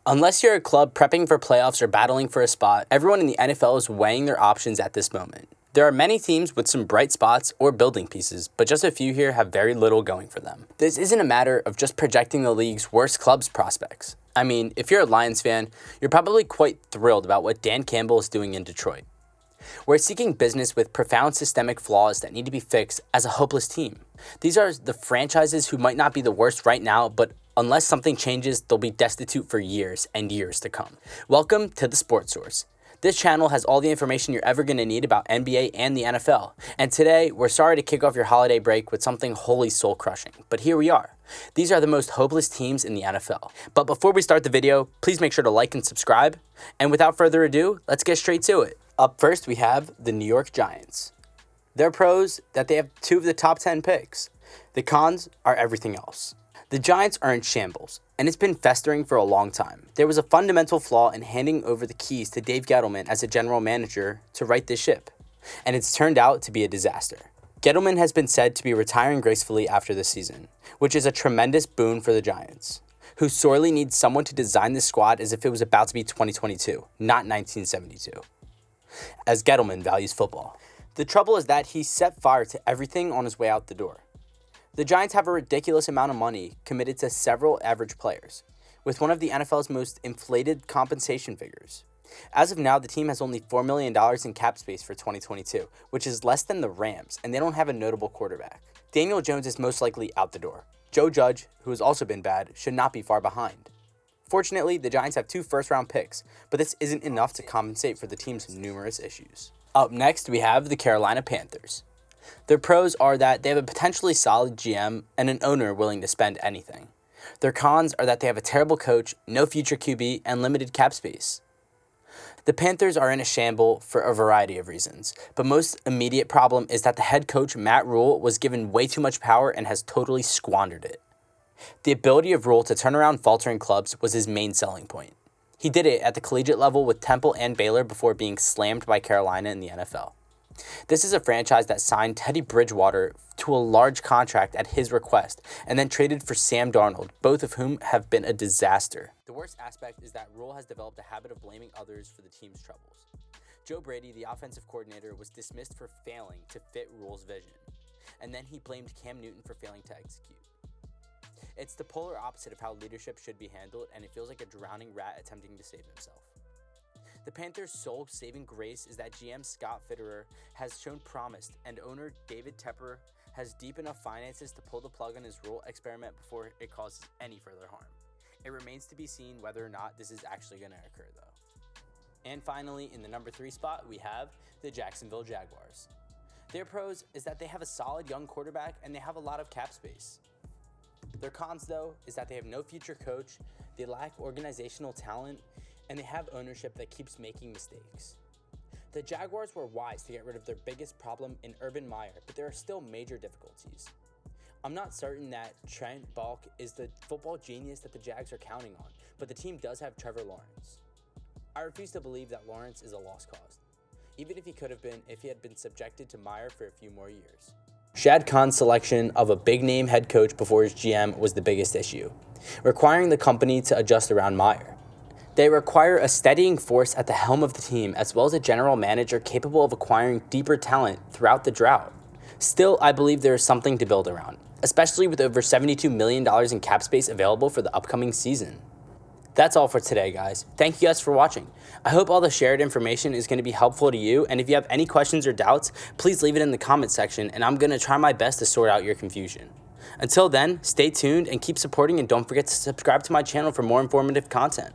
Unless you're a club prepping for playoffs or battling for a spot, everyone in the NFL is weighing their options at this moment. There are many teams with some bright spots or building pieces, but just a few here have very little going for them. This isn't a matter of just projecting the league's worst club's prospects. I mean, if you're a Lions fan, you're probably quite thrilled about what Dan Campbell is doing in Detroit. We're seeking business with profound systemic flaws that need to be fixed as a hopeless team. These are the franchises who might not be the worst right now, but unless something changes, they'll be destitute for years and years to come. Welcome to The Sports Source. This channel has all the information you're ever going to need about NBA and the NFL. And today, we're sorry to kick off your holiday break with something wholly soul-crushing, but here we are. These are the most hopeless teams in the NFL. But before we start the video, please make sure to like and subscribe. And without further ado, let's get straight to it. Up first, we have the New York Giants. Their pros, that they have 2 of the top 10 picks. The cons are everything else. The Giants are in shambles, and it's been festering for a long time. There was a fundamental flaw in handing over the keys to Dave Gettleman as a general manager to right this ship, and it's turned out to be a disaster. Gettleman has been said to be retiring gracefully after this season, which is a tremendous boon for the Giants, who sorely need someone to design this squad as if it was about to be 2022, not 1972, as Gettleman values football. The trouble is that he set fire to everything on his way out the door. The Giants have a ridiculous amount of money committed to several average players, with one of the NFL's most inflated compensation figures. As of now, the team has only $4 million in cap space for 2022, which is less than the Rams, and they don't have a notable quarterback. Daniel Jones is most likely out the door. Joe Judge, who has also been bad, should not be far behind. Fortunately, the Giants have 2 first-round picks, but this isn't enough to compensate for the team's numerous issues. Up next, we have the Carolina Panthers. Their pros are that they have a potentially solid GM and an owner willing to spend anything. Their cons are that they have a terrible coach, no future QB, and limited cap space. The Panthers are in a shamble for a variety of reasons, but most immediate problem is that the head coach, Matt Rhule, was given way too much power and has totally squandered it. The ability of Rhule to turn around faltering clubs was his main selling point. He did it at the collegiate level with Temple and Baylor before being slammed by Carolina in the NFL. This is a franchise that signed Teddy Bridgewater to a large contract at his request and then traded for Sam Darnold, both of whom have been a disaster. The worst aspect is that Rhule has developed a habit of blaming others for the team's troubles. Joe Brady, the offensive coordinator, was dismissed for failing to fit Rhule's vision, and then he blamed Cam Newton for failing to execute. It's the polar opposite of how leadership should be handled, and it feels like a drowning rat attempting to save himself. The Panthers' sole saving grace is that GM Scott Fitterer has shown promise, and owner David Tepper has deep enough finances to pull the plug on his Rhule experiment before it causes any further harm. It remains to be seen whether or not this is actually going to occur, though. And finally, in the number 3 spot, we have the Jacksonville Jaguars. Their pros is that they have a solid young quarterback and they have a lot of cap space. Their cons, though, is that they have no future coach, they lack organizational talent, and they have ownership that keeps making mistakes. The Jaguars were wise to get rid of their biggest problem in Urban Meyer, but there are still major difficulties. I'm not certain that Trent Balk is the football genius that the Jags are counting on, but the team does have Trevor Lawrence. I refuse to believe that Lawrence is a lost cause, even if he could have been if he had been subjected to Meyer for a few more years. Shad Khan's selection of a big-name head coach before his GM was the biggest issue, requiring the company to adjust around Meyer. They require a steadying force at the helm of the team, as well as a general manager capable of acquiring deeper talent throughout the drought. Still, I believe there is something to build around, especially with over $72 million in cap space available for the upcoming season. That's all for today, guys. Thank you guys for watching. I hope all the shared information is going to be helpful to you, and if you have any questions or doubts, please leave it in the comment section, and I'm going to try my best to sort out your confusion. Until then, stay tuned and keep supporting, and don't forget to subscribe to my channel for more informative content.